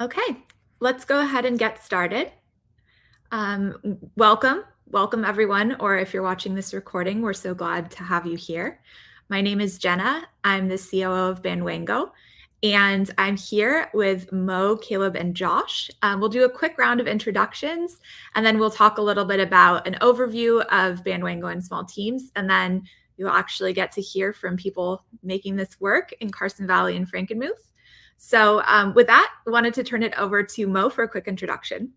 Okay, let's go ahead and get started. Welcome everyone, or if you're watching this recording, we're so glad to have you here. My name is Jenna. I'm the COO of Bandwango, and I'm here with Mo, Caleb, and Josh. We'll do a quick round of introductions, and then we'll talk a little bit about an overview of Bandwango and small teams, and then you'll actually get to hear from people making this work in Carson Valley and Frankenmuth. So with that, I wanted to turn it over to Mo for a quick introduction.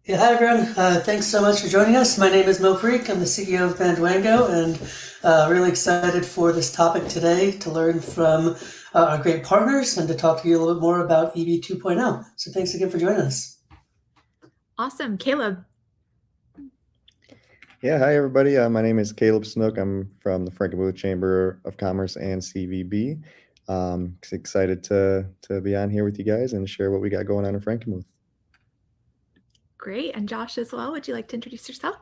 Yeah, hi everyone. Thanks so much for joining us. My name is Mo Parikh. I'm the CEO of Bandwango, and really excited for this topic today to learn from our great partners and to talk to you a little bit more about EB 2.0. So thanks again for joining us. Awesome. Caleb. Yeah, hi everybody. My name is Caleb Snook. I'm from the Frankenmuth Chamber of Commerce and CVB. Excited to be on here with you guys and share what we got going on in Frankenmuth. Great. And Josh as well. Would you like to introduce yourself?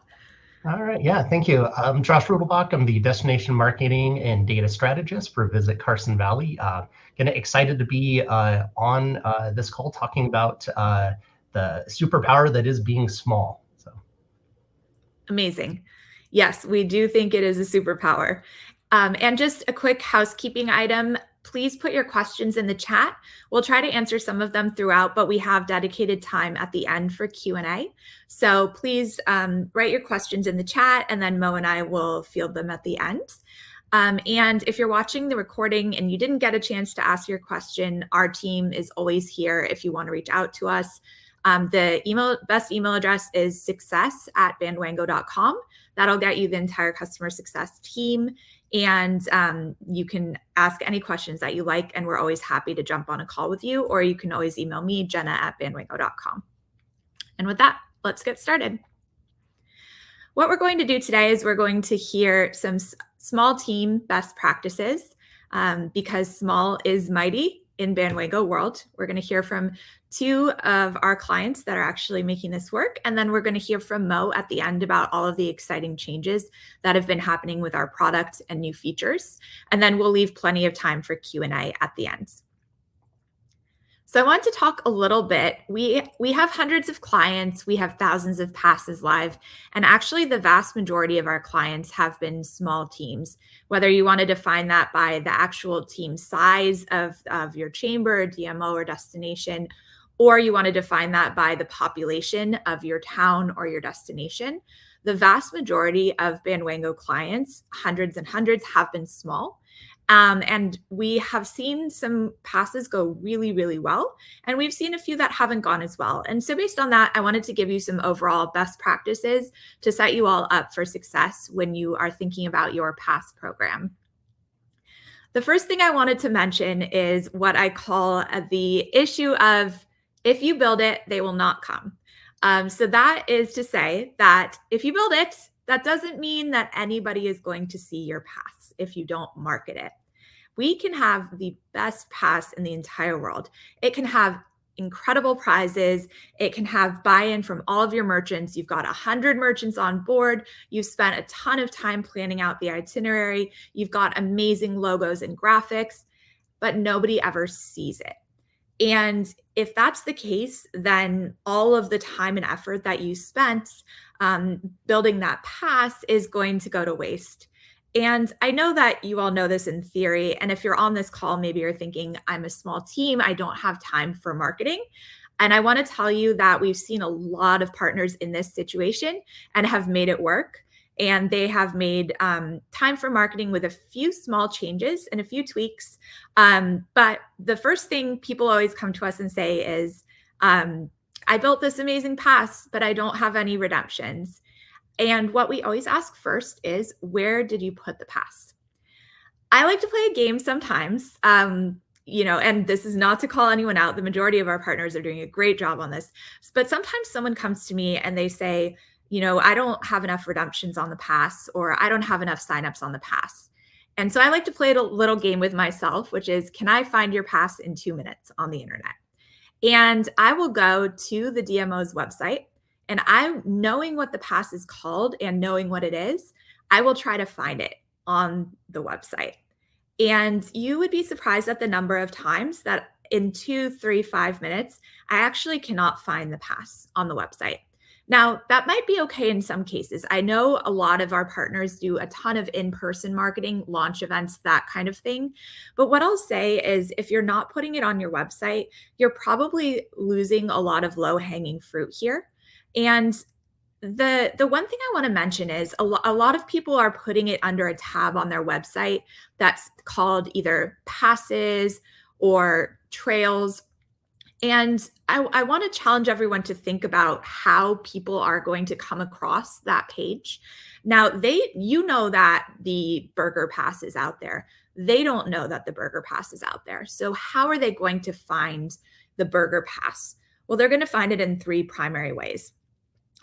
All right. Yeah, thank you. I'm Josh Rudelbach. I'm the Destination Marketing and Data Strategist for Visit Carson Valley. Excited to be on this call talking about the superpower that is being small. So amazing. Yes, we do think it is a superpower. And just a quick housekeeping item. Please put your questions in the chat. We'll try to answer some of them throughout, but we have dedicated time at the end for Q&A. So please write your questions in the chat, and then Mo and I will field them at the end. And if you're watching the recording and you didn't get a chance to ask your question, our team is always here if you want to reach out to us. The best email address is success@bandwango.com. That'll get you the entire customer success team. And you can ask any questions that you like, and we're always happy to jump on a call with you, or you can always email me, jenna@bandwango.com. And with that, let's get started. What we're going to do today is we're going to hear some small team best practices because small is mighty in Bandwango world. We're going to hear from two of our clients that are actually making this work. And then we're going to hear from Mo at the end about all of the exciting changes that have been happening with our product and new features. And then we'll leave plenty of time for Q&A at the end. So I want to talk a little bit. We have hundreds of clients. We have thousands of passes live. And actually, the vast majority of our clients have been small teams, whether you want to define that by the actual team size of your chamber, DMO, or destination, or you want to define that by the population of your town or your destination. The vast majority of Bandwango clients, hundreds and hundreds, have been small. And we have seen some passes go really, really well. And we've seen a few that haven't gone as well. And so based on that, I wanted to give you some overall best practices to set you all up for success when you are thinking about your pass program. The first thing I wanted to mention is what I call the issue of if you build it, they will not come. So that is to say that if you build it, that doesn't mean that anybody is going to see your pass if you don't market it. We can have the best pass in the entire world. It can have incredible prizes. It can have buy-in from all of your merchants. You've got 100 merchants on board. You've spent a ton of time planning out the itinerary. You've got amazing logos and graphics, but nobody ever sees it. And if that's the case, then all of the time and effort that you spent building that pass is going to go to waste. And I know that you all know this in theory. And if you're on this call, maybe you're thinking, I'm a small team, I don't have time for marketing. And I want to tell you that we've seen a lot of partners in this situation and have made it work. And they have made time for marketing with a few small changes and a few tweaks. But the first thing people always come to us and say is, I built this amazing pass, but I don't have any redemptions. And what we always ask first is, where did you put the pass? I like to play a game sometimes, and this is not to call anyone out. The majority of our partners are doing a great job on this. But sometimes someone comes to me and they say, I don't have enough redemptions on the pass, or I don't have enough signups on the pass. And so I like to play a little game with myself, which is, can I find your pass in 2 minutes on the internet? And I will go to the DMO's website, and knowing what the pass is called and knowing what it is, I will try to find it on the website. And you would be surprised at the number of times that in 2, 3, 5 minutes, I actually cannot find the pass on the website. Now, that might be okay in some cases. I know a lot of our partners do a ton of in-person marketing, launch events, that kind of thing. But what I'll say is if you're not putting it on your website, you're probably losing a lot of low-hanging fruit here. And the one thing I want to mention is a lot of people are putting it under a tab on their website that's called either passes or trails. And I want to challenge everyone to think about how people are going to come across that page. Now, you know that the burger pass is out there. They don't know that the burger pass is out there. So how are they going to find the burger pass? Well, they're going to find it in 3 primary ways.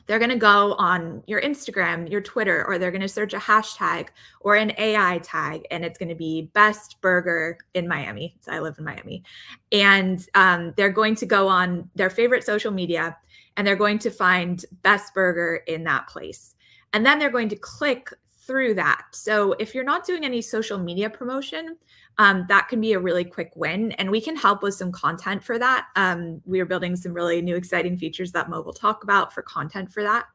They're going to go on your Instagram, your Twitter, or they're going to search a hashtag or an AI tag, and it's going to be best burger in Miami. So I live in Miami. And they're going to go on their favorite social media, and they're going to find best burger in that place. And then they're going to click through that. So if you're not doing any social media promotion, that can be a really quick win, and we can help with some content for that. We are building some really new exciting features that Mo will talk about for content for that.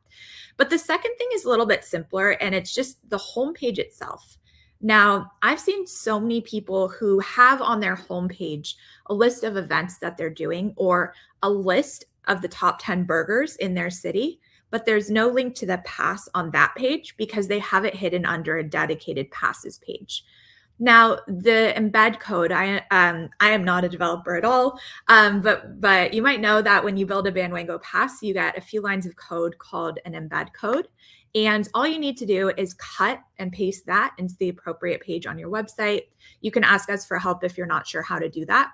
But the second thing is a little bit simpler, and it's just the homepage itself. Now, I've seen so many people who have on their homepage a list of events that they're doing or a list of the top 10 burgers in their city, but there's no link to the pass on that page because they have it hidden under a dedicated passes page. Now, the embed code, I am not a developer at all, but you might know that when you build a Bandwango pass, you get a few lines of code called an embed code. And all you need to do is cut and paste that into the appropriate page on your website. You can ask us for help if you're not sure how to do that.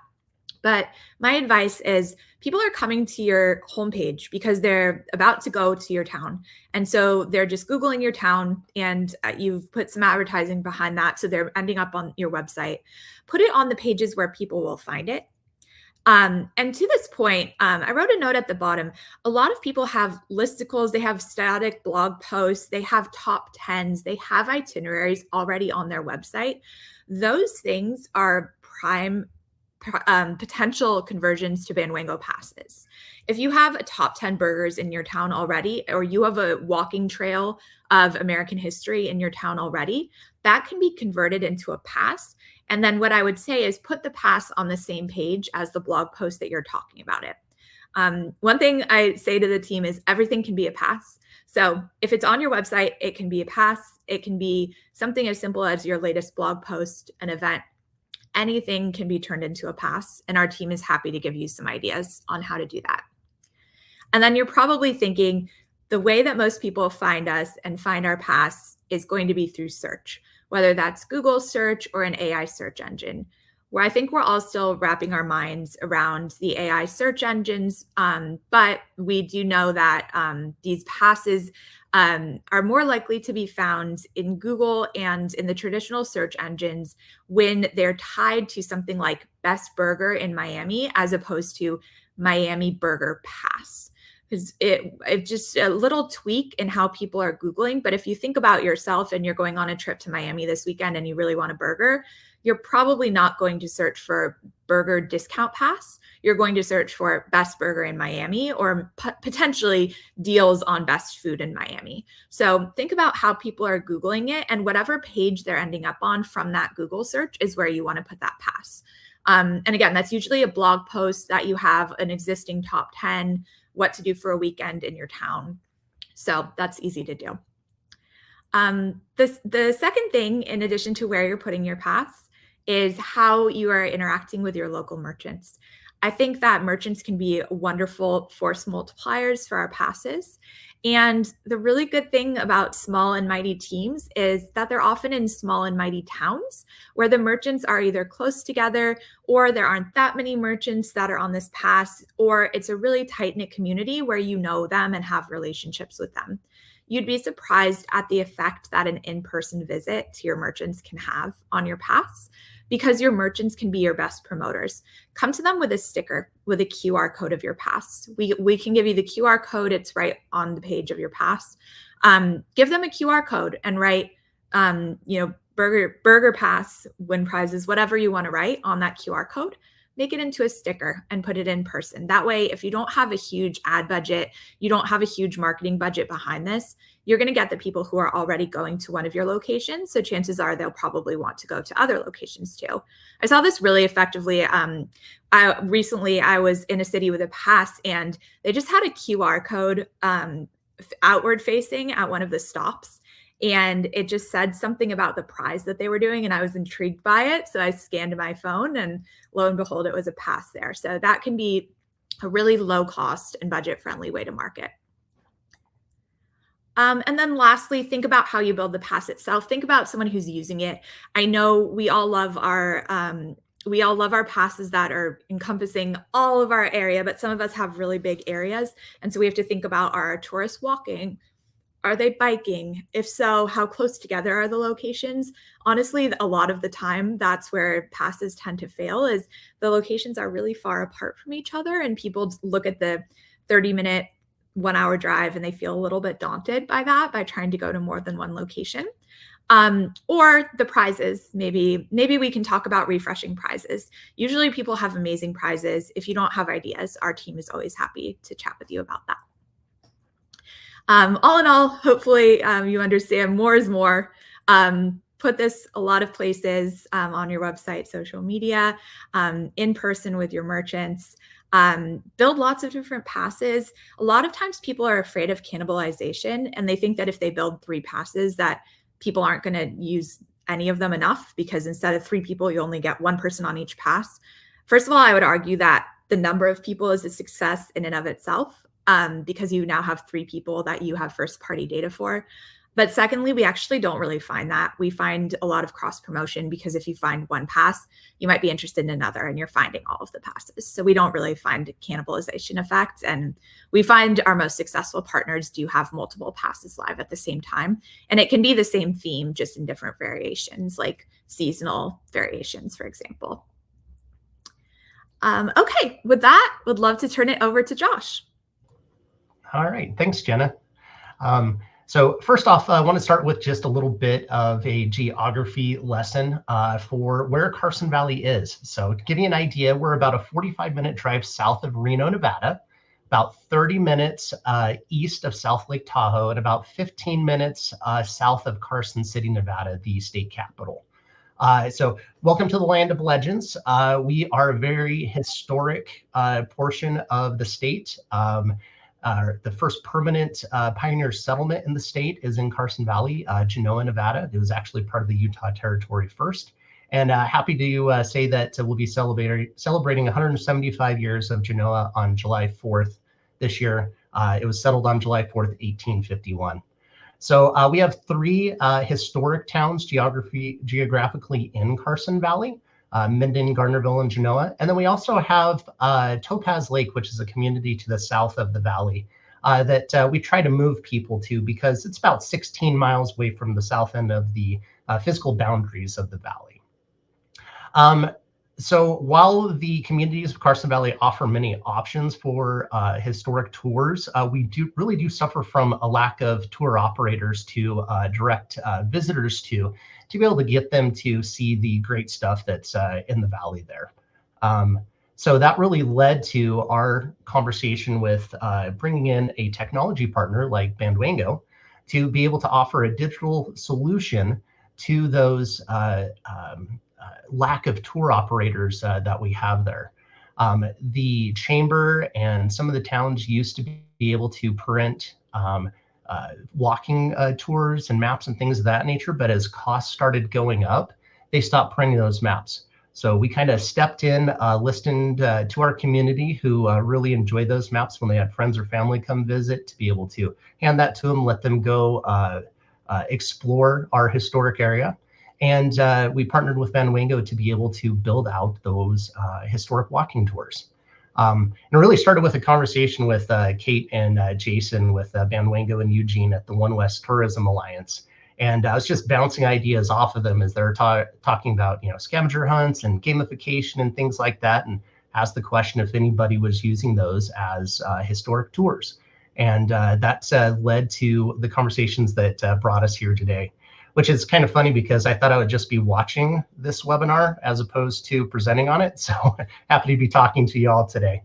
But my advice is people are coming to your homepage because they're about to go to your town. And so they're just Googling your town, and you've put some advertising behind that. So they're ending up on your website. Put it on the pages where people will find it. And to this point, I wrote a note at the bottom. A lot of people have listicles, they have static blog posts, they have top 10s, they have itineraries already on their website. Those things are prime potential conversions to Bandwango passes. If you have a top 10 burgers in your town already, or you have a walking trail of American history in your town already, that can be converted into a pass. And then what I would say is put the pass on the same page as the blog post that you're talking about it. One thing I say to the team is everything can be a pass. So if it's on your website, it can be a pass. It can be something as simple as your latest blog post, an event. Anything can be turned into a pass, and our team is happy to give you some ideas on how to do that. And then you're probably thinking the way that most people find us and find our pass is going to be through search, whether that's Google search or an AI search engine, where I think we're all still wrapping our minds around the AI search engines. But we do know that these passes are more likely to be found in Google and in the traditional search engines when they're tied to something like best burger in Miami, as opposed to Miami burger pass. Because it's just a little tweak in how people are Googling. But if you think about yourself and you're going on a trip to Miami this weekend and you really want a burger, you're probably not going to search for burger discount pass. You're going to search for best burger in Miami or potentially deals on best food in Miami. So think about how people are Googling it, and whatever page they're ending up on from that Google search is where you want to put that pass. And again, that's usually a blog post that you have an existing top 10, what to do for a weekend in your town. So that's easy to do. The second thing, in addition to where you're putting your pass, is how you are interacting with your local merchants. I think that merchants can be wonderful force multipliers for our passes. And the really good thing about small and mighty teams is that they're often in small and mighty towns where the merchants are either close together, or there aren't that many merchants that are on this pass, or it's a really tight-knit community where you know them and have relationships with them. You'd be surprised at the effect that an in-person visit to your merchants can have on your pass, because your merchants can be your best promoters. Come to them with a sticker with a QR code of your pass. We can give you the QR code. It's right on the page of your pass. Give them a QR code and write, burger pass, win prizes, whatever you want to write on that QR code. make it into a sticker and put it in person. That way, if you don't have a huge ad budget, you don't have a huge marketing budget behind this, you're going to get the people who are already going to one of your locations. So chances are they'll probably want to go to other locations too. I saw this really effectively. Recently, I was in a city with a pass, and they just had a QR code outward facing at one of the stops. And it just said something about the prize that they were doing, and I was intrigued by it. So I scanned my phone, and lo and behold, it was a pass there. So that can be a really low cost and budget friendly way to market. And then lastly, think about how you build the pass itself. Think about someone who's using it. I know we all love our passes that are encompassing all of our area, but some of us have really big areas. And so we have to think about, are our tourists walking? Are they biking? If so, how close together are the locations? Honestly, a lot of the time, that's where passes tend to fail, is the locations are really far apart from each other, and people look at the 30-minute, 1-hour drive and they feel a little bit daunted by that, by trying to go to more than one location. Or the prizes, maybe we can talk about refreshing prizes. Usually people have amazing prizes. If you don't have ideas, our team is always happy to chat with you about that. All in all, hopefully you understand more is more. Put this a lot of places on your website, social media, in person with your merchants. Build lots of different passes. A lot of times people are afraid of cannibalization, and they think that if they build 3 passes that people aren't going to use any of them enough, because instead of 3 people, you only get 1 person on each pass. First of all, I would argue that the number of people is a success in and of itself, because you now have 3 people that you have first party data for. But secondly, we actually don't really find that. We find a lot of cross promotion, because if you find 1 pass, you might be interested in another, and you're finding all of the passes. So we don't really find cannibalization effects. And we find our most successful partners do have multiple passes live at the same time. And it can be the same theme, just in different variations, like seasonal variations, for example. Okay, with that, would love to turn it over to Josh. All right, thanks, Jenna. So first off, I want to start with just a little bit of a geography lesson for where Carson Valley is. So to give you an idea, we're about a 45-minute drive south of Reno, Nevada, about 30 minutes east of South Lake Tahoe, and about 15 minutes south of Carson City, Nevada, the state capital. So welcome to the land of legends. We are a very historic portion of the state. The first permanent pioneer settlement in the state is in Carson Valley, Genoa, Nevada. It was actually part of the Utah Territory first. And happy to say that we'll be celebrating 175 years of Genoa on July 4th this year. It was settled on July 4th, 1851. So we have 3 historic towns geographically in Carson Valley. Minden, Gardnerville, and Genoa. And then we also have Topaz Lake, which is a community to the south of the valley that we try to move people to, because it's about 16 miles away from the south end of the physical boundaries of the valley. So while the communities of Carson Valley offer many options for historic tours, we really do suffer from a lack of tour operators to direct visitors to be able to get them to see the great stuff that's in the valley there. So that really led to our conversation with bringing in a technology partner like Bandwango to be able to offer a digital solution to those lack of tour operators that we have there. The chamber and some of the towns used to be able to print walking tours and maps and things of that nature, but as costs started going up, they stopped printing those maps. So we kind of stepped in, listened to our community who really enjoyed those maps when they had friends or family come visit, to be able to hand that to them, let them go explore our historic area. And we partnered with Bandwango to be able to build out those historic walking tours. And it really started with a conversation with Kate and Jason with Bandwango and Eugene at the One West Tourism Alliance. And I was just bouncing ideas off of them as they're talking about, scavenger hunts and gamification and things like that, and asked the question if anybody was using those as historic tours. And that led to the conversations that brought us here today. which is kind of funny because I thought I would just be watching this webinar as opposed to presenting on it. So happy to be talking to you all today.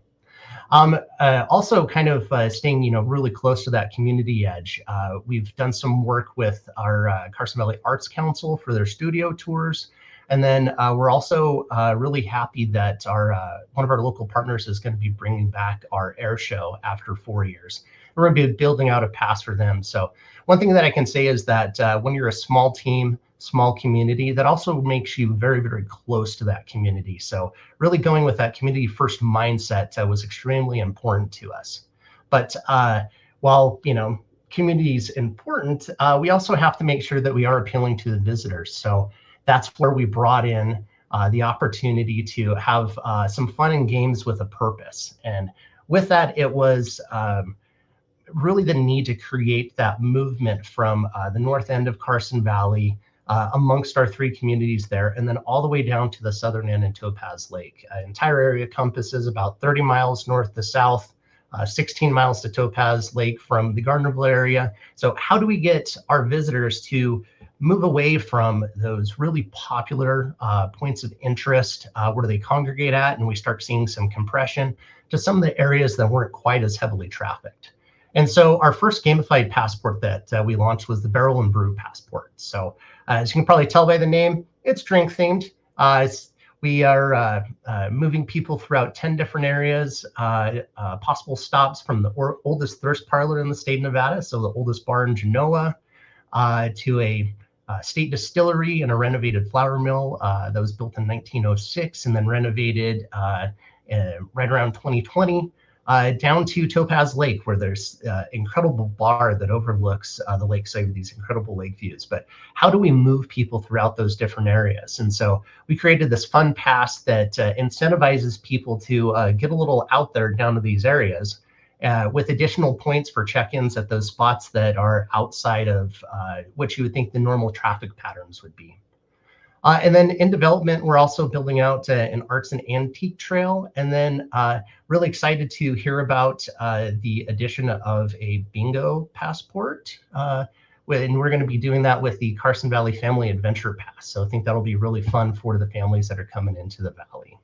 Also kind of staying, really close to that community edge. We've done some work with our Carson Valley Arts Council for their studio tours. And then we're also really happy that one of our local partners is going to be bringing back our air show after 4 years. We're going to be building out a pass for them. So one thing that I can say is that when you're a small team, small community, that also makes you very, very close to that community. So really going with that community first mindset was extremely important to us. But while, community is important, we also have to make sure that we are appealing to the visitors. So that's where we brought in the opportunity to have some fun and games with a purpose. And with that, it was really the need to create that movement from the north end of Carson Valley amongst our 3 communities there, and then all the way down to the southern end in Topaz Lake. Entire area compasses about 30 miles north to south, 16 miles to Topaz Lake from the Gardnerville area. So how do we get our visitors to move away from those really popular points of interest where they congregate at, and we start seeing some compression to some of the areas that weren't quite as heavily trafficked? And so our first gamified passport that we launched was the Barrel and Brew Passport. So as you can probably tell by the name, it's drink themed. We are moving people throughout 10 different areas, possible stops from the oldest thirst parlor in the state of Nevada, so the oldest bar in Genoa, to a state distillery and a renovated flour mill that was built in 1906 and then renovated right around 2020. Down to Topaz Lake, where there's incredible bar that overlooks the lakeside with these incredible lake views. But how do we move people throughout those different areas? And so we created this fun pass that incentivizes people to get a little out there down to these areas with additional points for check-ins at those spots that are outside of what you would think the normal traffic patterns would be. And then in development, we're also building out an arts and antique trail. And then really excited to hear about the addition of a bingo passport. And we're going to be doing that with the Carson Valley Family Adventure Pass. So I think that'll be really fun for the families that are coming into the valley.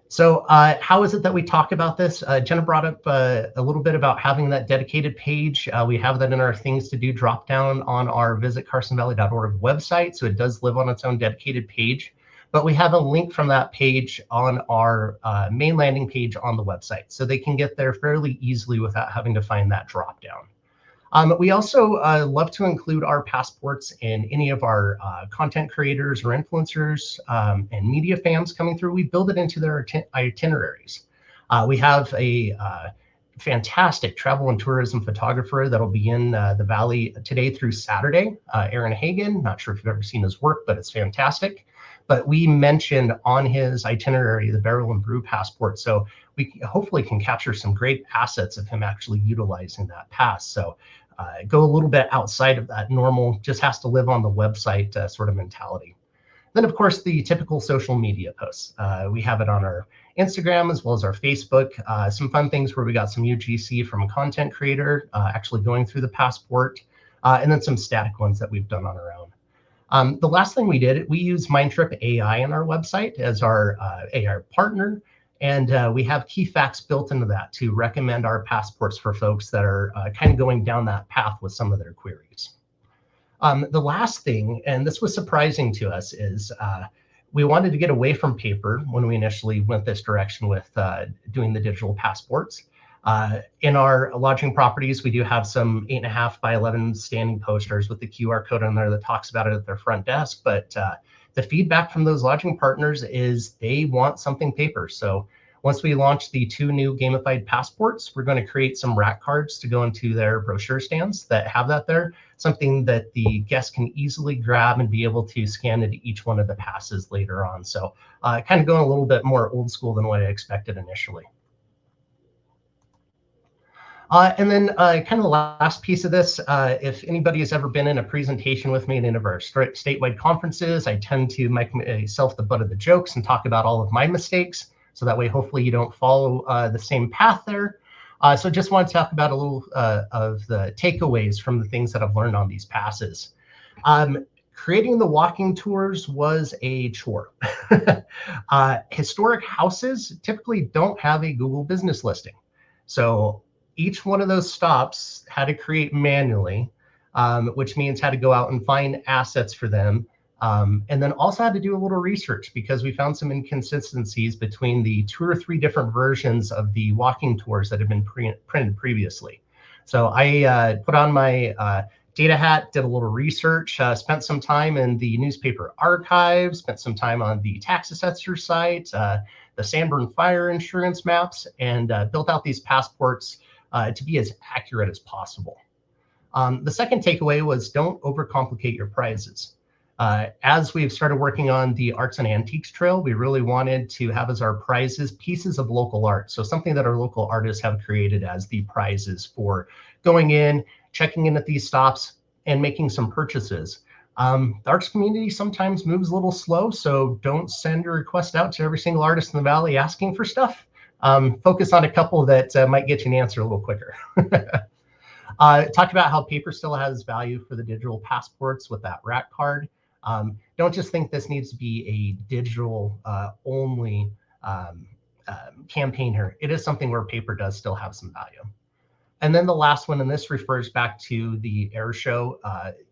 So how is it that we talk about this? Jenna brought up a little bit about having that dedicated page. We have that in our things to do drop down on our visitcarsonvalley.org website. So it does live on its own dedicated page. But we have a link from that page on our main landing page on the website. So they can get there fairly easily without having to find that drop down. We also love to include our passports in any of our content creators or influencers and media fans coming through. We build it into their itineraries. We have a fantastic travel and tourism photographer that'll be in the Valley today through Saturday, Aaron Hagan. Not sure if you've ever seen his work, but it's fantastic. But we mentioned on his itinerary the Barrel and Brew Passport. So we hopefully can capture some great assets of him actually utilizing that pass. So go a little bit outside of that normal, just has to live on the website sort of mentality. Then, of course, the typical social media posts. We have it on our Instagram as well as our Facebook. Some fun things where we got some UGC from a content creator actually going through the passport, and then some static ones that we've done on our own. The last thing we did, we use Mindtrip AI on our website as our AI partner. And we have key facts built into that to recommend our passports for folks that are kind of going down that path with some of their queries. The last thing, and this was surprising to us, is we wanted to get away from paper when we initially went this direction with doing the digital passports. In our lodging properties, we do have some 8.5 by 11 standing posters with the QR code on there that talks about it at their front desk. But the feedback from those lodging partners is they want something paper. So once we launch the 2 new gamified passports, we're going to create some rack cards to go into their brochure stands that have that there, something that the guests can easily grab and be able to scan into each one of the passes later on. So kind of going a little bit more old school than what I expected initially. And then kind of the last piece of this, if anybody has ever been in a presentation with me at any of our statewide conferences, I tend to make myself the butt of the jokes and talk about all of my mistakes. So that way, hopefully you don't follow the same path there. So just want to talk about a little of the takeaways from the things that I've learned on these passes. Creating the walking tours was a chore. Historic houses typically don't have a Google business listing. So each one of those stops had to create manually, which means had to go out and find assets for them. And then also had to do a little research because we found some inconsistencies between the 2 or 3 different versions of the walking tours that had been printed previously. So I put on my data hat, did a little research, spent some time in the newspaper archives, spent some time on the tax assessor site, the Sanborn fire insurance maps, and built out these passports to be as accurate as possible. The second takeaway was don't overcomplicate your prizes. As we've started working on the Arts and Antiques Trail, we really wanted to have as our prizes pieces of local art. So something that our local artists have created as the prizes for going in, checking in at these stops, and making some purchases. The arts community sometimes moves a little slow, so don't send your request out to every single artist in the Valley asking for stuff. Focus on a couple that might get you an answer a little quicker. Talked about how paper still has value for the digital passports with that rack card. Don't just think this needs to be a digital only campaign here. It is something where paper does still have some value. And then the last one, and this refers back to the air show,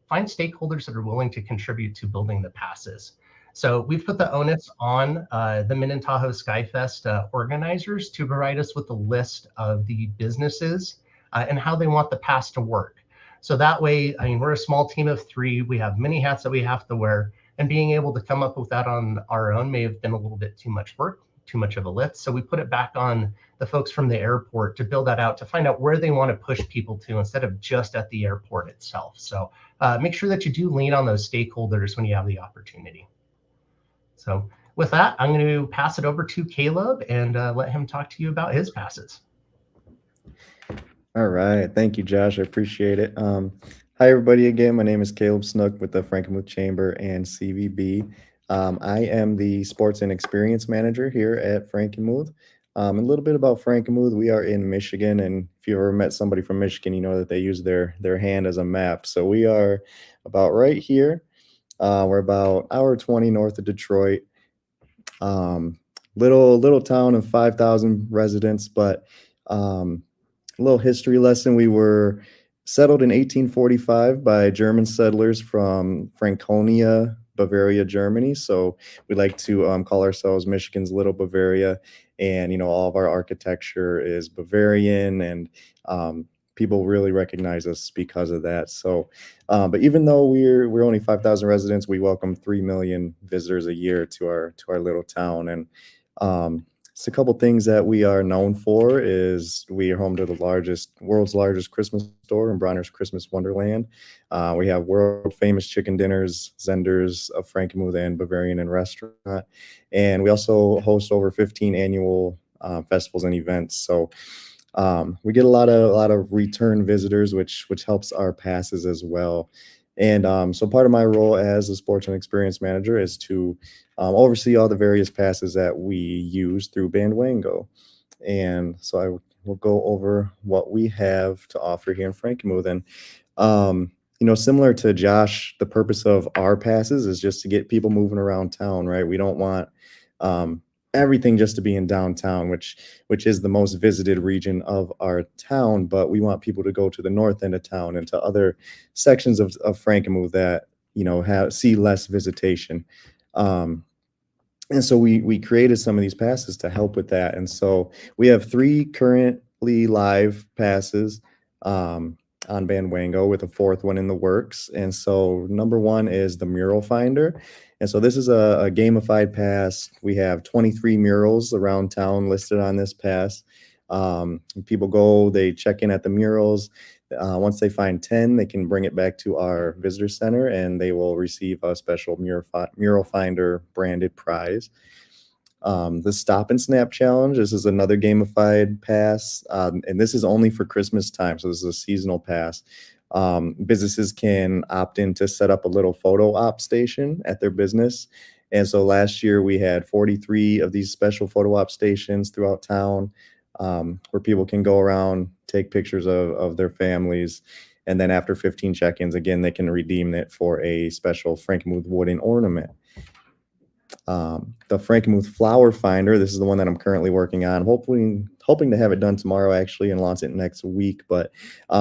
find stakeholders that are willing to contribute to building the passes. So we've put the onus on the Minnetonka Skyfest organizers to provide us with a list of the businesses and how they want the pass to work. So that way, I mean, we're a small team of 3. We have many hats that we have to wear, and being able to come up with that on our own may have been a little bit too much work, too much of a lift. So we put it back on the folks from the airport to build that out, to find out where they want to push people to instead of just at the airport itself. So make sure that you do lean on those stakeholders when you have the opportunity. So with that, I'm going to pass it over to Caleb and let him talk to you about his passes. All right. Thank you, Josh. I appreciate it. Hi, everybody. Again, my name is Caleb Snook with the Frankenmuth Chamber and CVB. I am the Sports and Experience Manager here at Frankenmuth. A little bit about Frankenmuth. We are in Michigan, and if you ever met somebody from Michigan, you know that they use their hand as a map. So we are about right here. We're about an hour 20 north of Detroit. Little town of 5,000 residents, but a little history lesson. We were settled in 1845 by German settlers from Franconia, Bavaria, Germany. So we like to call ourselves Michigan's Little Bavaria. And, you know, all of our architecture is Bavarian, and people really recognize us because of that. So, but even though we're only 5,000 residents, we welcome 3 million visitors a year to our little town. And it's a couple things that we are known for is we are home to the world's largest Christmas store in Bronner's Christmas Wonderland. We have world famous chicken dinners, Zenders of Frankenmuth and Bavarian and Restaurant. And we also host over 15 annual festivals and events. So we get a lot of return visitors, which helps our passes as well. And so part of my role as a sports and experience manager is to oversee all the various passes that we use through Bandwango. And so I will go over what we have to offer here in Frankenmuth. And, you know, similar to Josh, the purpose of our passes is just to get people moving around town, right? We don't want everything just to be in downtown, which is the most visited region of our town, but we want people to go to the north end of town and to other sections of Frankenmuth that, you know, see less visitation. And so we created some of these passes to help with that. And so we have 3 currently live passes on Bandwango, with a 4th one in the works. And so number 1 is the Mural Finder. And so this is a gamified pass. We have 23 murals around town listed on this pass. People go, they check in at the murals. Once they find 10, they can bring it back to our visitor center and they will receive a special Mural Finder branded prize. The Stop and Snap Challenge, this is another gamified pass, and this is only for Christmas time. So this is a seasonal pass. Businesses can opt in to set up a little photo op station at their business. And so last year we had 43 of these special photo op stations throughout town. where people can go around, take pictures of their families, and then after 15 check-ins, again, they can redeem it for a special Frankenmuth wooden ornament. The Frankenmuth flower finder, this is the one that I'm currently working on, hoping to have it done tomorrow actually and launch it next week. But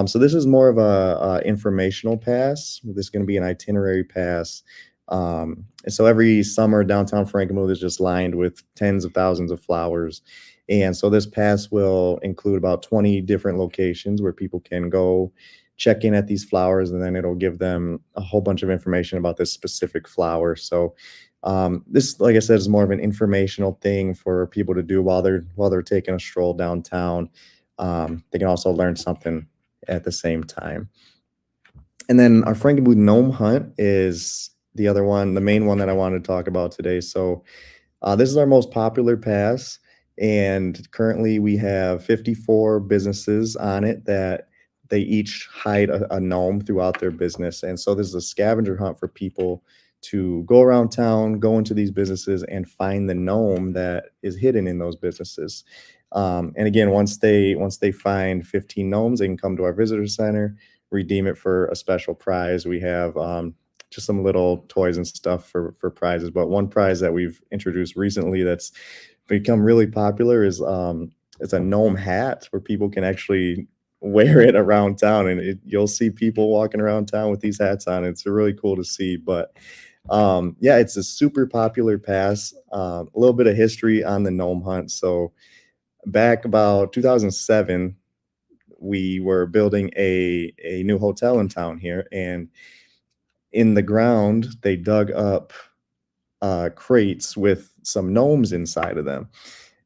so this is more of a informational pass. This is going to be an itinerary pass. And so every summer downtown Frankenmuth is just lined with tens of thousands of flowers. And so this pass will include about 20 different locations where people can go check in at these flowers, and then it'll give them a whole bunch of information about this specific flower. So this, like I said, is more of an informational thing for people to do while they're taking a stroll downtown. They can also learn something at the same time. And then our Frankenmuth Gnome Hunt is the other one, the main one that I wanted to talk about today. So this is our most popular pass, and currently we have 54 businesses on it that they each hide a gnome throughout their business. And so this is a scavenger hunt for people to go around town, go into these businesses, and find the gnome that is hidden in those businesses. And again, once they find 15 gnomes, they can come to our visitor center, redeem it for a special prize. We have just some little toys and stuff for prizes. But one prize that we've introduced recently that's become really popular is it's a gnome hat where people can actually wear it around town, and you'll see people walking around town with these hats on. It's really cool to see. But yeah, it's a super popular pass. A little bit of history on the gnome hunt. So back about 2007, we were building a new hotel in town here, and in the ground they dug up crates with some gnomes inside of them.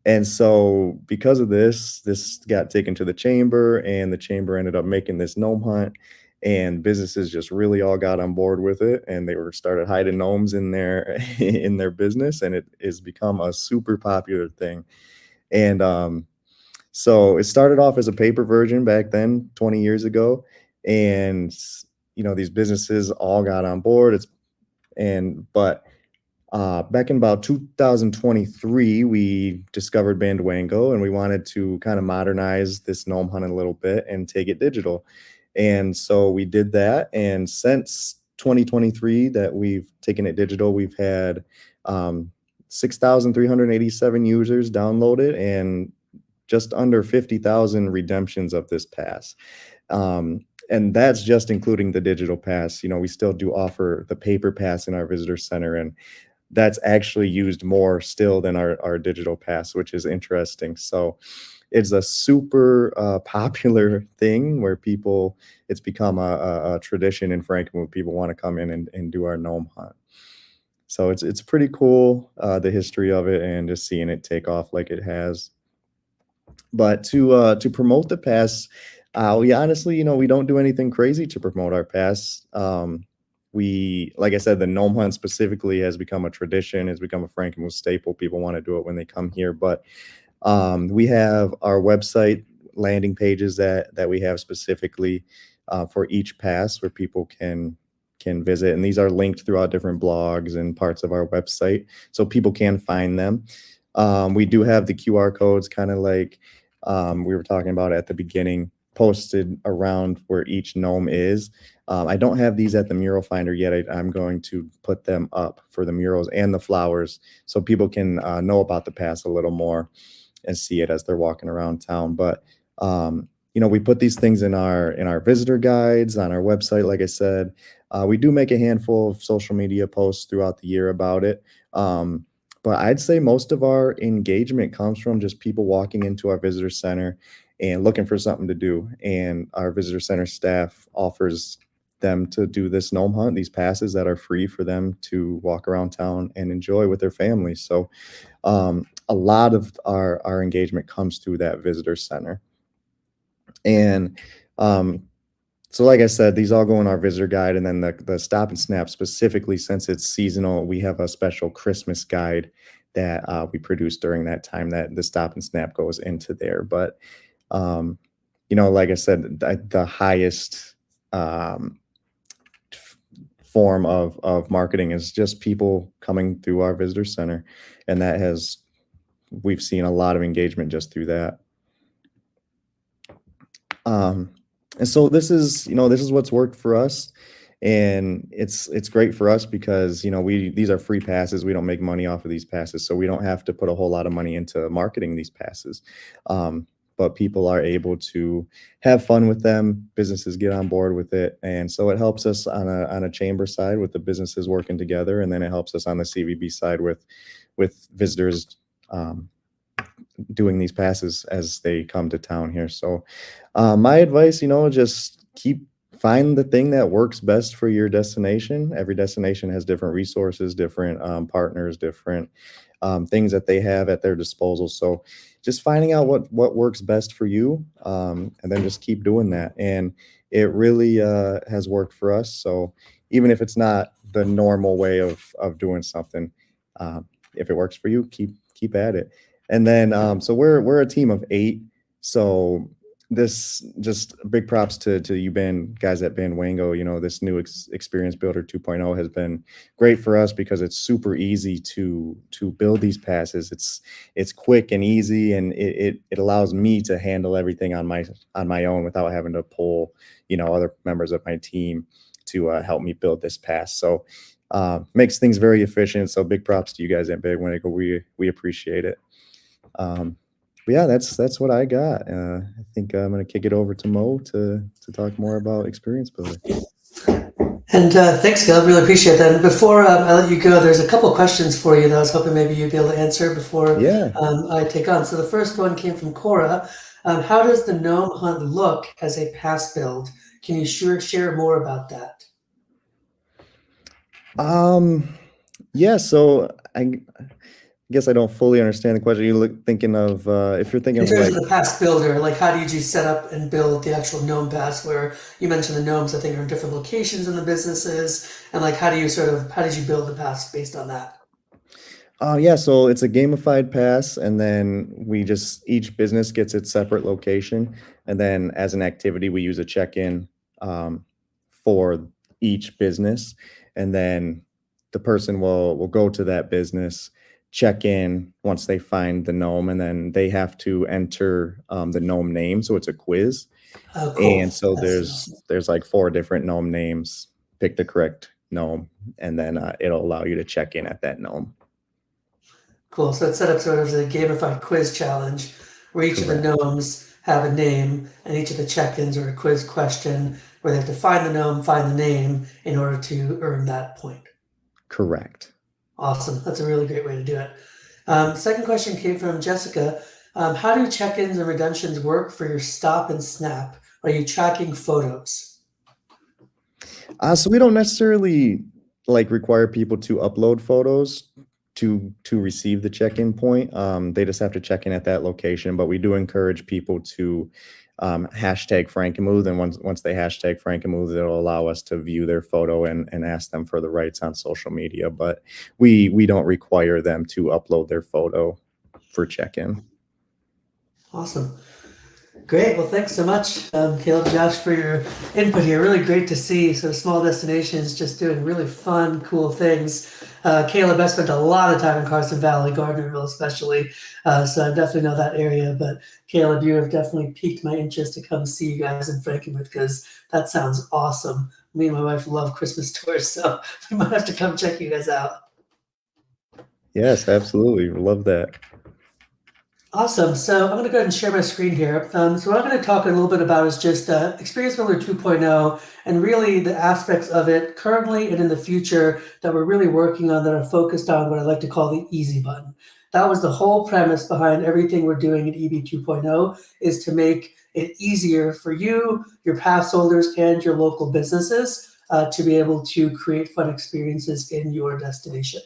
And so because of this got taken to the chamber, and the chamber ended up making this gnome hunt, and businesses just really all got on board with it, and they started hiding gnomes in their business, and it has become a super popular thing. And so it started off as a paper version back then, 20 years ago, and these businesses all got on board. But back in about 2023, we discovered Bandwango, and we wanted to kind of modernize this gnome hunt a little bit and take it digital. And so we did that. And since 2023 that we've taken it digital, we've had 6,387 users download it and just under 50,000 redemptions of this pass. And that's just including the digital pass. We still do offer the paper pass in our visitor center, and that's actually used more still than our digital pass, which is interesting. So it's a super popular thing where it's become a tradition in Frankenmuth. People want to come in and do our gnome hunt. So it's pretty cool, the history of it, and just seeing it take off like it has. But to promote the pass, we honestly, we don't do anything crazy to promote our pass. Like I said, the gnome hunt specifically has become a tradition, has become a Frankenmuth staple. People want to do it when they come here. But we have our website landing pages that we have specifically for each pass where people can visit. And these are linked throughout different blogs and parts of our website, so people can find them. We do have the QR codes, kind of like we were talking about at the beginning, posted around where each gnome is. I don't have these at the mural finder yet. I'm going to put them up for the murals and the flowers so people can know about the pass a little more and see it as they're walking around town. But we put these things in our visitor guides on our website. Like I said, we do make a handful of social media posts throughout the year about it. But I'd say most of our engagement comes from just people walking into our visitor center and looking for something to do. And our visitor center staff offers them to do this gnome hunt, these passes that are free for them to walk around town and enjoy with their families. So a lot of our engagement comes through that visitor center. And so like I said, these all go in our visitor guide, and then the Stop and Snap, specifically since it's seasonal, we have a special Christmas guide that we produce during that time that the Stop and Snap goes into there. But like I said, the highest form of marketing is just people coming through our visitor center, and we've seen a lot of engagement just through that. And so this is, this is what's worked for us. And it's great for us because, these are free passes. We don't make money off of these passes. So we don't have to put a whole lot of money into marketing these passes. But people are able to have fun with them. Businesses get on board with it. And so it helps us on a chamber side with the businesses working together. And then it helps us on the CVB side with visitors doing these passes as they come to town here. So my advice, just find the thing that works best for your destination. Every destination has different resources, different partners, different things that they have at their disposal. So just finding out what works best for you, and then just keep doing that. And it really has worked for us. So even if it's not the normal way of doing something, if it works for you, keep at it. And then so we're a team of 8. So this just big props to you guys at Bandwango. This new Experience Builder 2.0 has been great for us because it's super easy to build these passes. It's quick and easy, and it allows me to handle everything on my own without having to pull other members of my team to help me build this pass. So makes things very efficient. So big props to you guys at Bandwango. We appreciate it. But yeah, that's what I got. I think I'm going to kick it over to Mo to talk more about Experience Builder. And thanks, Caleb. Really appreciate that. And before I let you go, there's a couple questions for you that I was hoping maybe you'd be able to answer before I take on. So the first one came from Cora. How does the gnome hunt look as a pass build? Can you share more about that? Yeah, so I guess I don't fully understand the question. You thinking of if you're thinking in terms of the pass builder, like how did you set up and build the actual gnome pass? Where you mentioned the gnomes, I think, are in different locations in the businesses, and like how did you build the pass based on that? Yeah, so it's a gamified pass, and then each business gets its separate location, and then as an activity, we use a check-in for each business, and then the person will go to that business, check in once they find the gnome, and then they have to enter the gnome name. So it's a quiz. Oh, cool. And so there's like 4 different gnome names. Pick the correct gnome, and then it'll allow you to check in at that gnome. Cool. So it's set up sort of as a gamified quiz challenge where each of the gnomes have a name, and each of the check-ins are a quiz question where they have to find the gnome, find the name in order to earn that point. Correct. Awesome. That's a really great way to do it. Second question came from Jessica. How do check-ins and redemptions work for your stop and snap? Are you tracking photos? So we don't necessarily require people to upload photos to receive the check-in point. They just have to check in at that location, but we do encourage people to hashtag Frankenmuth, and once they hashtag Frankenmuth, it'll allow us to view their photo and ask them for the rights on social media, but we don't require them to upload their photo for check-in. Awesome. Great. Well, thanks so much, Caleb, Josh, for your input here. Really great to see small destinations just doing really fun, cool things. Caleb, I spent a lot of time in Carson Valley, Gardnerville especially, so I definitely know that area. But Caleb, you have definitely piqued my interest to come see you guys in Frankenmuth because that sounds awesome. Me and my wife love Christmas tours, so we might have to come check you guys out. Yes, absolutely. Love that. Awesome. So I'm going to go ahead and share my screen here. So what I'm going to talk a little bit about is just Experience Builder 2.0 and really the aspects of it currently and in the future that we're really working on that are focused on what I like to call the easy button. That was the whole premise behind everything we're doing at EB 2.0 is to make it easier for you, your pass holders, and your local businesses to be able to create fun experiences in your destination.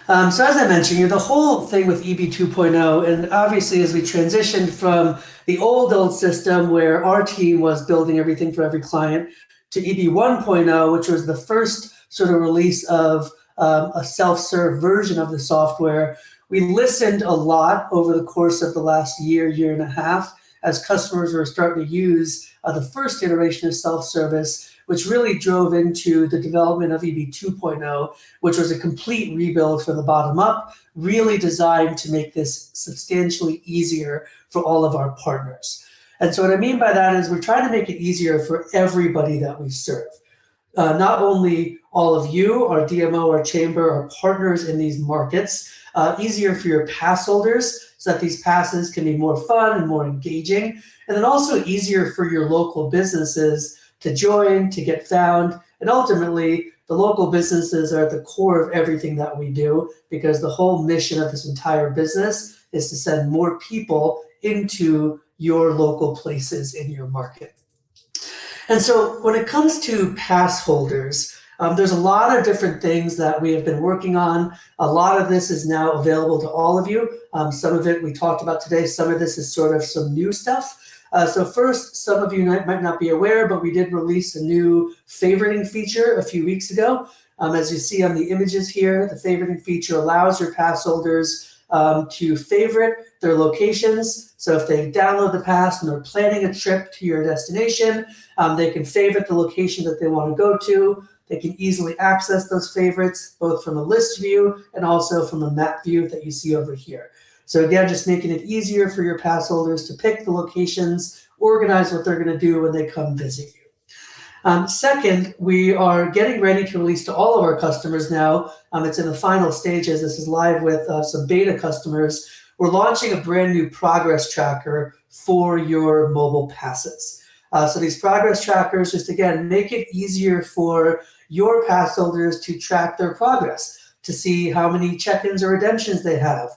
So as I mentioned, the whole thing with EB 2.0, and obviously as we transitioned from the old system where our team was building everything for every client to EB 1.0, which was the first sort of release of a self-serve version of the software, we listened a lot over the course of the last year and a half as customers were starting to use the first iteration of self-service, which really drove into the development of EB 2.0, which was a complete rebuild from the bottom up, really designed to make this substantially easier for all of our partners. And so what I mean by that is we're trying to make it easier for everybody that we serve. Not only all of you, our DMO, our chamber, our partners in these markets, easier for your pass holders so that these passes can be more fun and more engaging, and then also easier for your local businesses to join, to get found, and ultimately the local businesses are at the core of everything that we do, because the whole mission of this entire business is to send more people into your local places in your market. And so when it comes to pass holders, there's a lot of different things that we have been working on. A lot of this is now available to all of you. Some of it we talked about today. Some of this is sort of some new stuff. So first, some of you might not be aware, but we did release a new favoriting feature a few weeks ago. As you see on the images here, the favoriting feature allows your pass holders to favorite their locations. So if they download the pass and they're planning a trip to your destination, they can favorite the location that they want to go to. They can easily access those favorites, both from a list view and also from a map view that you see over here. So again, just making it easier for your pass holders to pick the locations, organize what they're going to do when they come visit you. Second, we are getting ready to release to all of our customers now. It's in the final stages. This is live with some beta customers. We're launching a brand new progress tracker for your mobile passes. So these progress trackers, just again, make it easier for your pass holders to track their progress, to see how many check-ins or redemptions they have.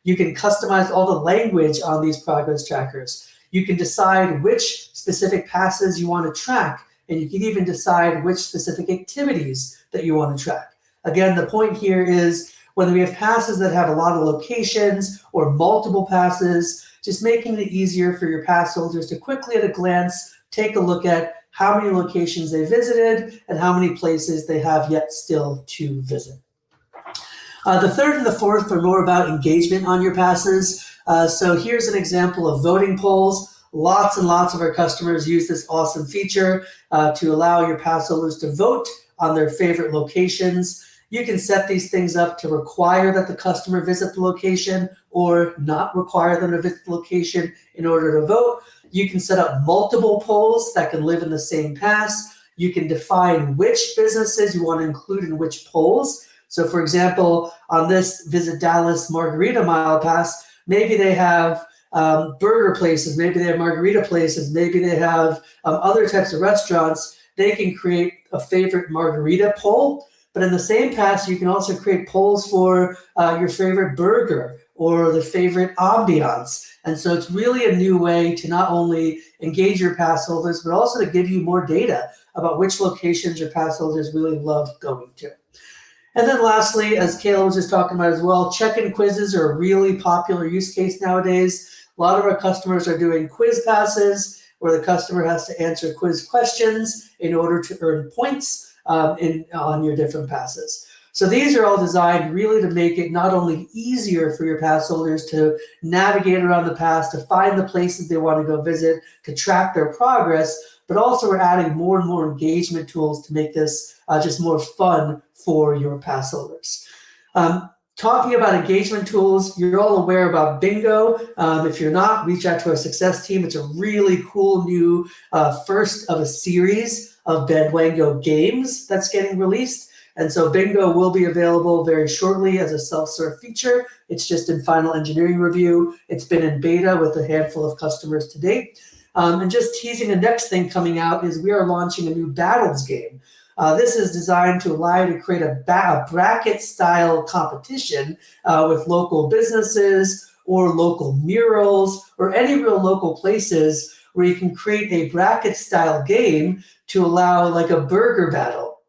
You can customize all the language on these progress trackers. You can decide which specific passes you want to track, and you can even decide which specific activities that you want to track. Again, the point here is whether we have passes that have a lot of locations or multiple passes, just making it easier for your pass holders to quickly at a glance take a look at how many locations they visited and how many places they have yet still to visit. The third and the fourth are more about engagement on your passes. So here's an example of voting polls. Lots and lots of our customers use this awesome feature to allow your pass holders to vote on their favorite locations. You can set these things up to require that the customer visit the location or not require them to visit the location in order to vote. You can set up multiple polls that can live in the same pass. You can define which businesses you want to include in which polls. So for example, on this Visit Dallas Margarita Mile Pass, maybe they have burger places, maybe they have margarita places, maybe they have other types of restaurants. They can create a favorite margarita poll, but in the same pass, you can also create polls for your favorite burger or the favorite ambiance. And so it's really a new way to not only engage your pass holders, but also to give you more data about which locations your pass holders really love going to. And then lastly, as Kayla was just talking about as well, check-in quizzes are a really popular use case nowadays. A lot of our customers are doing quiz passes where the customer has to answer quiz questions in order to earn points on your different passes. So these are all designed really to make it not only easier for your pass holders to navigate around the pass, to find the places they want to go visit, to track their progress, but also we're adding more and more engagement tools to make this just more fun for your pass holders. Talking about engagement tools, you're all aware about Bingo. If you're not, reach out to our success team. It's a really cool new first of a series of Bandwango games that's getting released. And so Bingo will be available very shortly as a self-serve feature. It's just in final engineering review. It's been in beta with a handful of customers to date. And just teasing the next thing coming out is we are launching a new battles game. This is designed to allow you to create a bracket-style competition with local businesses or local murals or any real local places where you can create a bracket-style game to allow like a burger battle,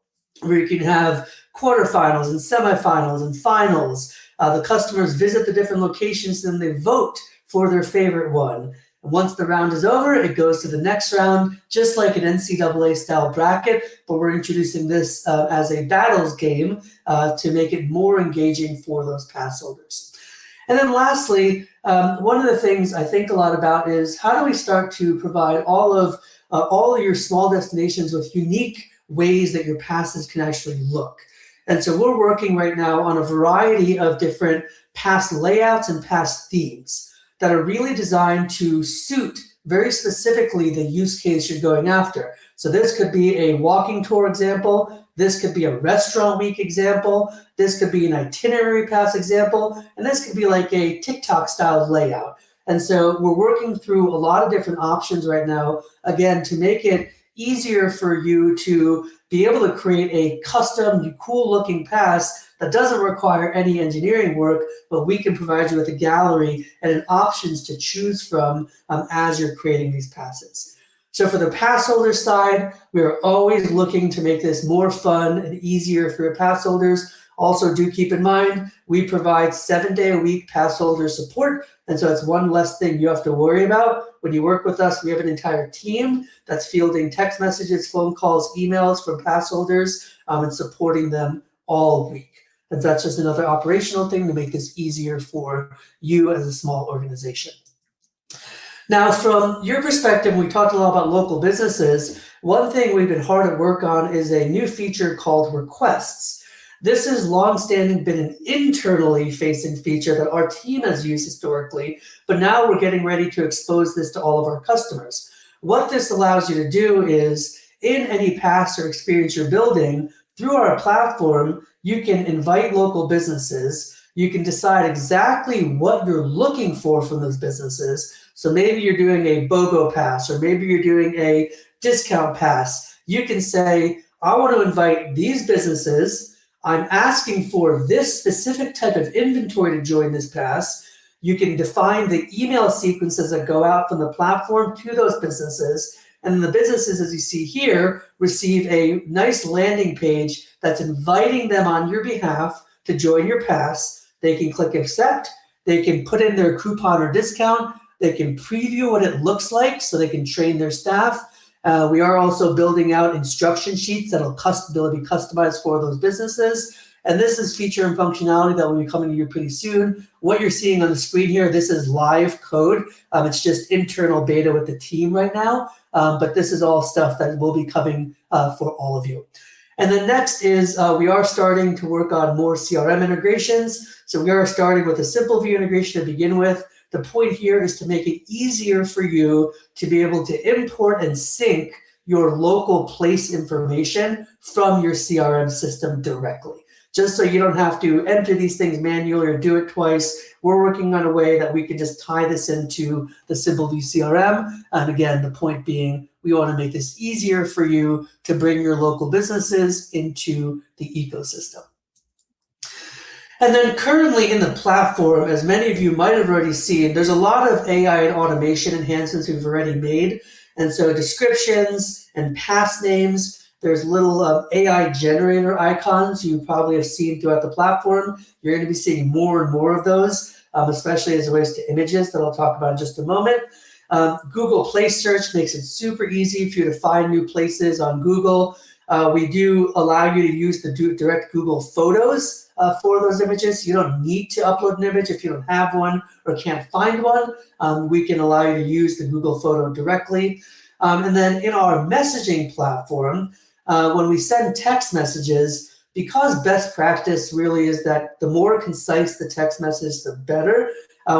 where you can have quarterfinals and semifinals and finals. The customers visit the different locations and they vote for their favorite one. And once the round is over, it goes to the next round, just like an NCAA-style bracket, but we're introducing this as a battles game to make it more engaging for those pass holders. And then lastly, one of the things I think a lot about is how do we start to provide all of your small destinations with unique ways that your passes can actually look. And so we're working right now on a variety of different pass layouts and pass themes that are really designed to suit very specifically the use case you're going after. So this could be a walking tour example. This could be a restaurant week example. This could be an itinerary pass example. And this could be like a TikTok style layout. And so we're working through a lot of different options right now, again, to make it easier for you to be able to create a custom, cool looking pass that doesn't require any engineering work, but we can provide you with a gallery and options to choose from as you're creating these passes. So for the pass holder side, we are always looking to make this more fun and easier for your pass holders. Also, do keep in mind, we provide 7-day-a-week pass holder support. And so it's one less thing you have to worry about. When you work with us, we have an entire team that's fielding text messages, phone calls, emails from pass holders and supporting them all week. And that's just another operational thing to make this easier for you as a small organization. Now, from your perspective, we talked a lot about local businesses. One thing we've been hard at work on is a new feature called requests. This has longstanding been an internally facing feature that our team has used historically, but now we're getting ready to expose this to all of our customers. What this allows you to do is, in any pass or experience you're building, through our platform, you can invite local businesses. You can decide exactly what you're looking for from those businesses. So maybe you're doing a BOGO pass, or maybe you're doing a discount pass. You can say, I want to invite these businesses. I'm asking for this specific type of inventory to join this pass. You can define the email sequences that go out from the platform to those businesses. And the businesses, as you see here, receive a nice landing page that's inviting them on your behalf to join your pass. They can click accept. They can put in their coupon or discount. They can preview what it looks like so they can train their staff. We are also building out instruction sheets that'll be customized for those businesses. And this is feature and functionality that will be coming to you pretty soon. What you're seeing on the screen here, this is live code. It's just internal beta with the team right now. But this is all stuff that will be coming for all of you. And then next is we are starting to work on more CRM integrations. So we are starting with a simple view integration to begin with. The point here is to make it easier for you to be able to import and sync your local place information from your CRM system directly. Just so you don't have to enter these things manually or do it twice. We're working on a way that we can just tie this into the Simple View CRM. And again, the point being, we want to make this easier for you to bring your local businesses into the ecosystem. And then currently in the platform, as many of you might have already seen, there's a lot of AI and automation enhancements we've already made. And so descriptions and pass names, there's little AI generator icons you probably have seen throughout the platform. You're going to be seeing more and more of those, especially as it relates to images that I'll talk about in just a moment. Google Place Search makes it super easy for you to find new places on Google. We do allow you to use the direct Google Photos for those images. You don't need to upload an image if you don't have one or can't find one. We can allow you to use the Google Photo directly. And then in our messaging platform, when we send text messages, because best practice really is that the more concise the text message, the better,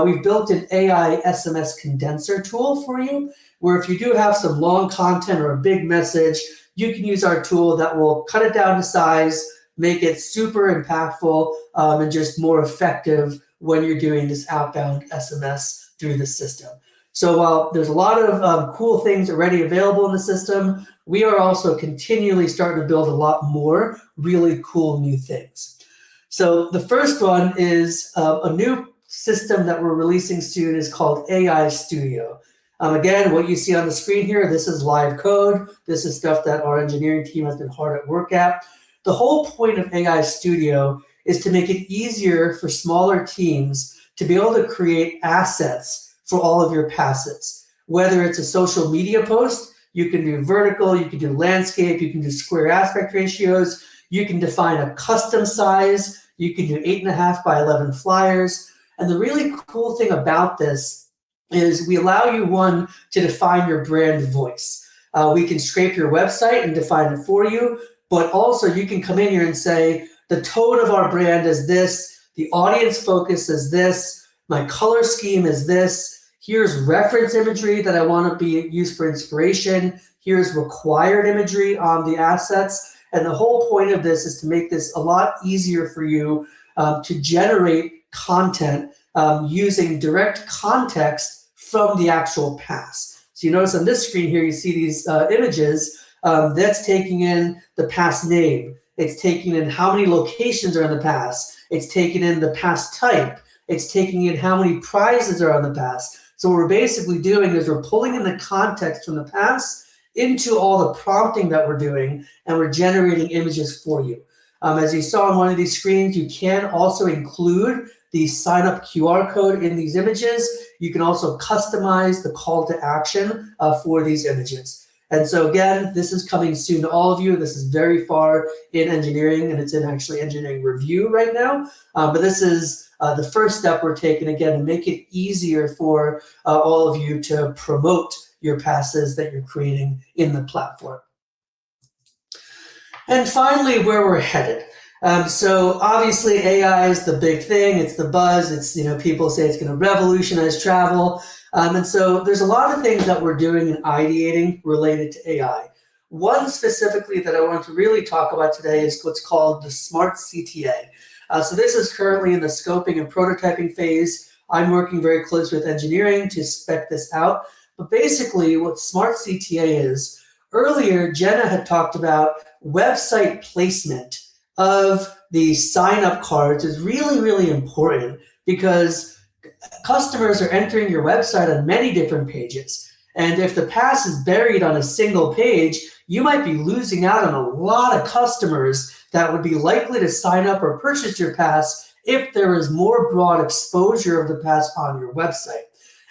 we've built an AI SMS condenser tool for you, where if you do have some long content or a big message, you can use our tool that will cut it down to size, make it super impactful, and just more effective when you're doing this outbound SMS through the system. So while there's a lot of cool things already available in the system, we are also continually starting to build a lot more really cool new things. So the first one is a new system that we're releasing soon is called AI Studio. Again, what you see on the screen here, this is live code. This is stuff that our engineering team has been hard at work at. The whole point of AI Studio is to make it easier for smaller teams to be able to create assets for all of your passes. Whether it's a social media post, you can do vertical, you can do landscape, you can do square aspect ratios, you can define a custom size, you can do 8.5 by 11 flyers. And the really cool thing about this is we allow you, one, to define your brand voice. We can scrape your website and define it for you, but also you can come in here and say, the tone of our brand is this, the audience focus is this, my color scheme is this, Here's reference imagery that I want to be used for inspiration. Here's required imagery on the assets. And the whole point of this is to make this a lot easier for you to generate content using direct context from the actual past. So you notice on this screen here, you see these images. That's taking in the past name. It's taking in how many locations are in the past. It's taking in the past type. It's taking in how many prizes are on the past. So what we're basically doing is we're pulling in the context from the past into all the prompting that we're doing, and we're generating images for you. As you saw on one of these screens, you can also include the sign up QR code in these images. You can also customize the call to action for these images. And so again, this is coming soon to all of you. This is very far in engineering, and it's in actually engineering review right now. But this is the first step we're taking, again, to make it easier for all of you to promote your passes that you're creating in the platform. And finally, where we're headed. So obviously AI is the big thing. It's the buzz. It's, people say it's going to revolutionize travel. And so there's a lot of things that we're doing and ideating related to AI. One specifically that I want to really talk about today is what's called the Smart CTA. So this is currently in the scoping and prototyping phase. I'm working very close with engineering to spec this out. But basically what Smart CTA is, earlier Jenna had talked about website placement of the sign-up cards is really, really important because customers are entering your website on many different pages. And if the pass is buried on a single page, you might be losing out on a lot of customers that would be likely to sign up or purchase your pass if there is more broad exposure of the pass on your website.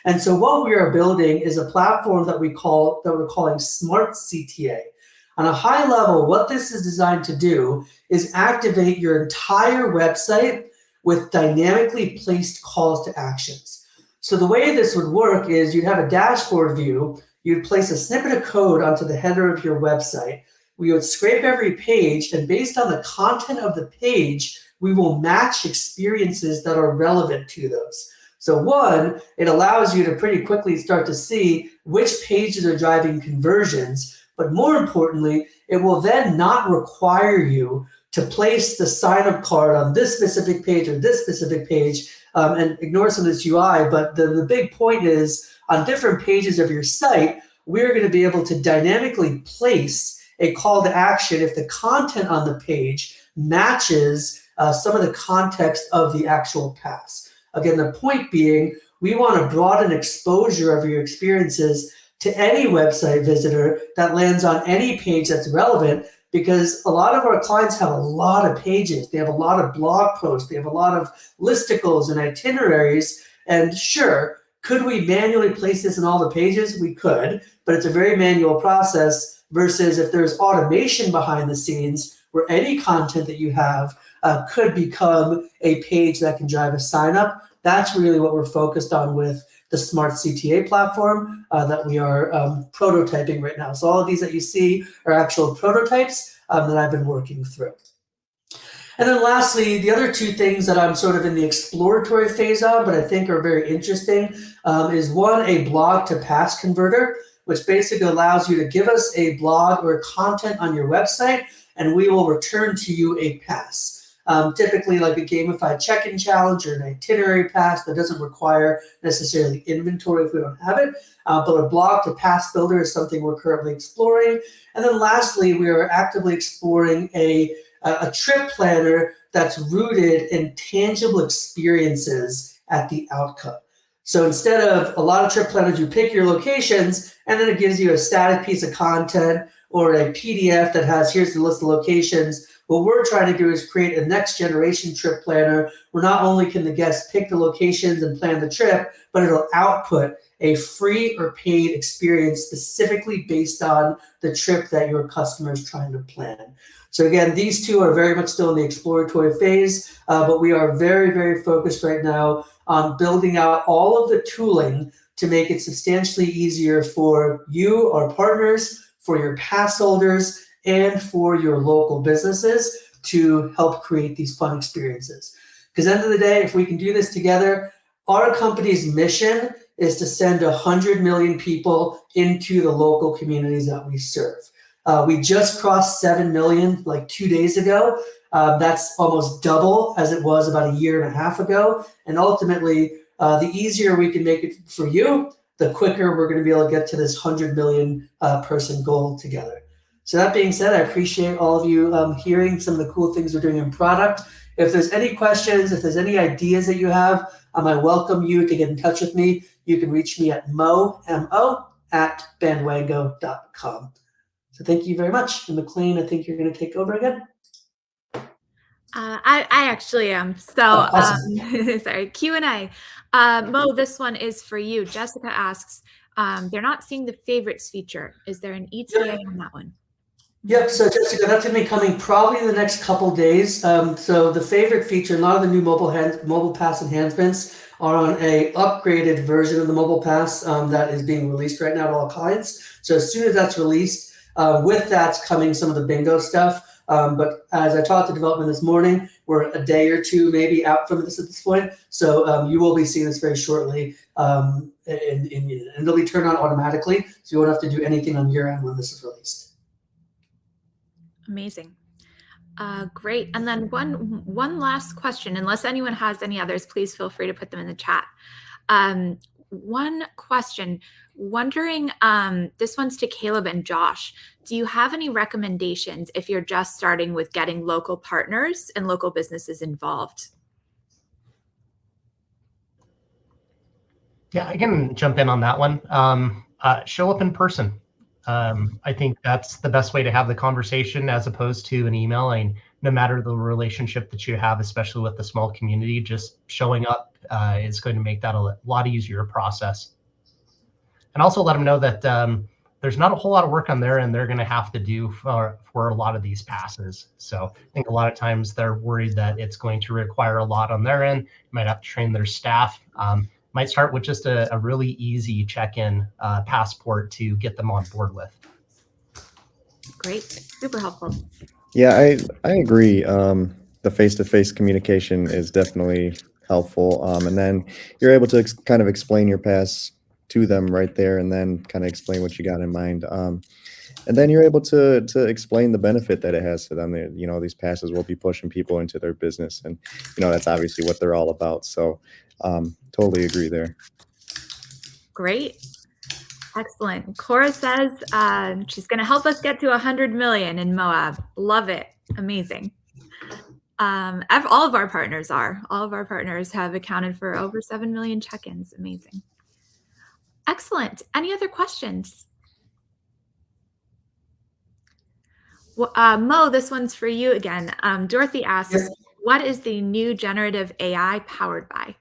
And so what we are building is a platform that we're calling Smart CTA. On a high level, what this is designed to do is activate your entire website with dynamically placed calls to actions. So the way this would work is you'd have a dashboard view, you'd place a snippet of code onto the header of your website, we would scrape every page, and based on the content of the page, we will match experiences that are relevant to those. So one, it allows you to pretty quickly start to see which pages are driving conversions, but more importantly, it will then not require you to place the sign-up card on this specific page or this specific page, and ignore some of this UI, but the big point is on different pages of your site, we're going to be able to dynamically place a call to action if the content on the page matches some of the context of the actual pass. Again, the point being, we want to broaden exposure of your experiences to any website visitor that lands on any page that's relevant, because a lot of our clients have a lot of pages. They have a lot of blog posts. They have a lot of listicles and itineraries. And sure, could we manually place this in all the pages? We could, but it's a very manual process versus if there's automation behind the scenes where any content that you have could become a page that can drive a sign up. That's really what we're focused on with the Smart CTA platform that we are prototyping right now. So all of these that you see are actual prototypes that I've been working through. And then lastly, the other two things that I'm sort of in the exploratory phase of, but I think are very interesting, is one, a blog to pass converter, which basically allows you to give us a blog or content on your website, and we will return to you a pass. Typically like a gamified check-in challenge or an itinerary pass that doesn't require necessarily inventory if we don't have it, but a blog to pass builder is something we're currently exploring. And then lastly, we are actively exploring a trip planner that's rooted in tangible experiences at the outcome. So instead of a lot of trip planners, you pick your locations and then it gives you a static piece of content or a PDF that has, here's the list of locations. What we're trying to do is create a next generation trip planner where not only can the guest pick the locations and plan the trip, but it'll output a free or paid experience specifically based on the trip that your customer is trying to plan. So again, these two are very much still in the exploratory phase, but we are very, very focused right now on building out all of the tooling to make it substantially easier for you, our partners, for your pass holders, and for your local businesses to help create these fun experiences. Because at the end of the day, if we can do this together, our company's mission is to send 100 million people into the local communities that we serve. We just crossed 7 million like 2 days ago. That's almost double as it was about a year and a half ago. And ultimately, the easier we can make it for you, the quicker we're going to be able to get to this 100 million person goal together. So that being said, I appreciate all of you hearing some of the cool things we're doing in product. If there's any questions, if there's any ideas that you have, I welcome you to get in touch with me. You can reach me at mo@bandwango.com. So thank you very much. And McLean, I think you're going to take over again. I actually am. So, Awesome. Sorry, Q&A. Mo, this one is for you. Jessica asks, they're not seeing the favorites feature. Is there an ETA on that one? Yep. So Jessica, that's going to be coming probably in the next couple days. So the favorite feature, a lot of the new mobile pass enhancements are on a upgraded version of the mobile pass that is being released right now to all clients. So as soon as that's released, with that's coming some of the bingo stuff. But as I talked to development this morning, we're a day or two maybe out from this at this point. So you will be seeing this very shortly, and it'll be turned on automatically. So you won't have to do anything on your end when this is released. Amazing. Great. And then one last question, unless anyone has any others, please feel free to put them in the chat. One question, wondering, this one's to Caleb and Josh. Do you have any recommendations if you're just starting with getting local partners and local businesses involved? Yeah, I can jump in on that one. Show up in person. I think that's the best way to have the conversation as opposed to an email. And no matter the relationship that you have, especially with the small community, just showing up is going to make that a lot easier process. And also let them know that there's not a whole lot of work on their end they're going to have to do for a lot of these passes. So I think a lot of times they're worried that it's going to require a lot on their end. You might have to train their staff. Might start with just a really easy check-in passport to get them on board with. Great, super helpful. Yeah, I agree. The face-to-face communication is definitely helpful. And then you're able to kind of explain your pass to them right there and then kind of explain what you got in mind. And then you're able to explain the benefit that it has to them. You know, these passes will be pushing people into their business, and you know that's obviously what they're all about. So totally agree there. Great. Excellent. Cora says she's going to help us get to 100 million in Moab. Love it. Amazing. All of our partners have accounted for over 7 million check-ins. Amazing. Excellent. Any other questions? Well, Mo, this one's for you again. Dorothy asks, yes. What is the new generative AI powered by?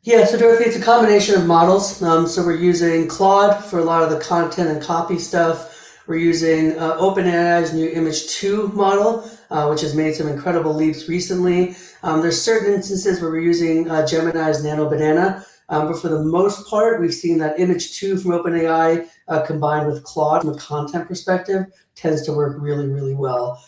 Yeah, so Dorothy, it's a combination of models. So we're using Claude for a lot of the content and copy stuff. We're using OpenAI's new Image 2 model, which has made some incredible leaps recently. There's certain instances where we're using Gemini's Nano Banana, but for the most part, we've seen that Image 2 from OpenAI combined with Claude from a content perspective tends to work really, really well.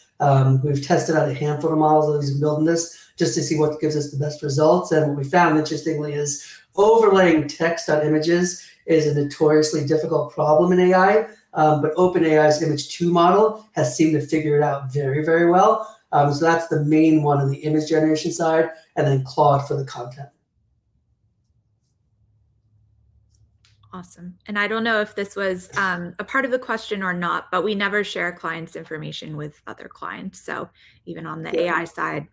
We've tested out a handful of models that we've been building this just to see what gives us the best results. And what we found, interestingly, is overlaying text on images is a notoriously difficult problem in AI. But OpenAI's Image 2 model has seemed to figure it out very, very well. So that's the main one on the image generation side, and then Claude for the content. Awesome. And I don't know if this was a part of the question or not, but we never share clients' information with other clients. So even on the AI side,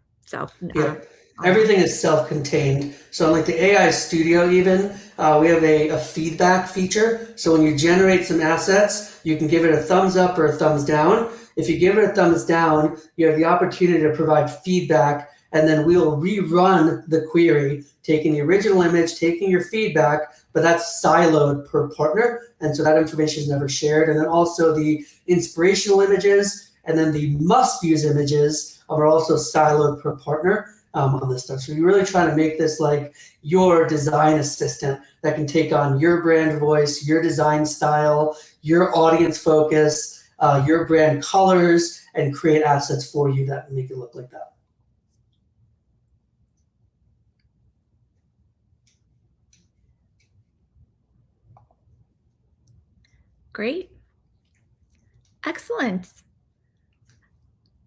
everything is self-contained. So like the AI Studio even, we have a feedback feature. So when you generate some assets, you can give it a thumbs up or a thumbs down. If you give it a thumbs down, you have the opportunity to provide feedback, and then we'll rerun the query, taking the original image, taking your feedback, but that's siloed per partner. And so that information is never shared. And then also the inspirational images and then the must-use images are also siloed per partner on this stuff. So you're really trying to make this like your design assistant that can take on your brand voice, your design style, your audience focus, your brand colors, and create assets for you that make it look like that. Great. Excellent.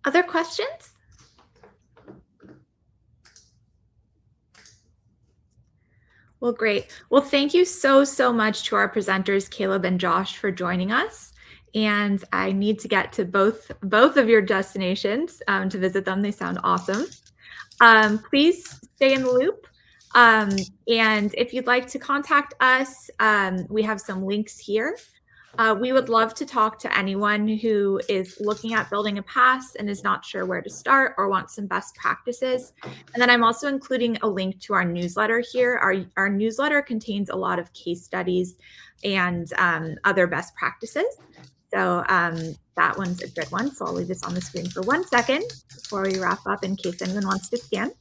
Other questions? Well, great. Well, thank you so, so much to our presenters, Caleb and Josh, for joining us. And I need to get to both of your destinations to visit them. They sound awesome. Please stay in the loop. And if you'd like to contact us, we have some links here. We would love to talk to anyone who is looking at building a pass and is not sure where to start or wants some best practices. And then I'm also including a link to our newsletter here. Our newsletter contains a lot of case studies and other best practices. So that one's a good one. So I'll leave this on the screen for 1 second before we wrap up in case anyone wants to scan.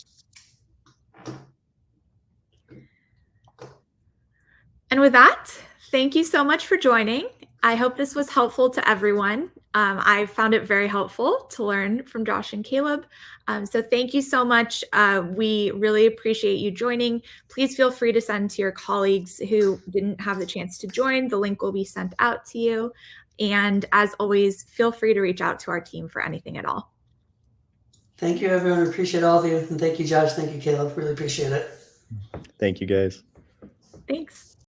And with that, thank you so much for joining. I hope this was helpful to everyone. I found it very helpful to learn from Josh and Caleb. So thank you so much. We really appreciate you joining. Please feel free to send to your colleagues who didn't have the chance to join. The link will be sent out to you. And as always, feel free to reach out to our team for anything at all. Thank you, everyone. Appreciate all of you. And thank you, Josh. Thank you, Caleb. Really appreciate it. Thank you, guys. Thanks.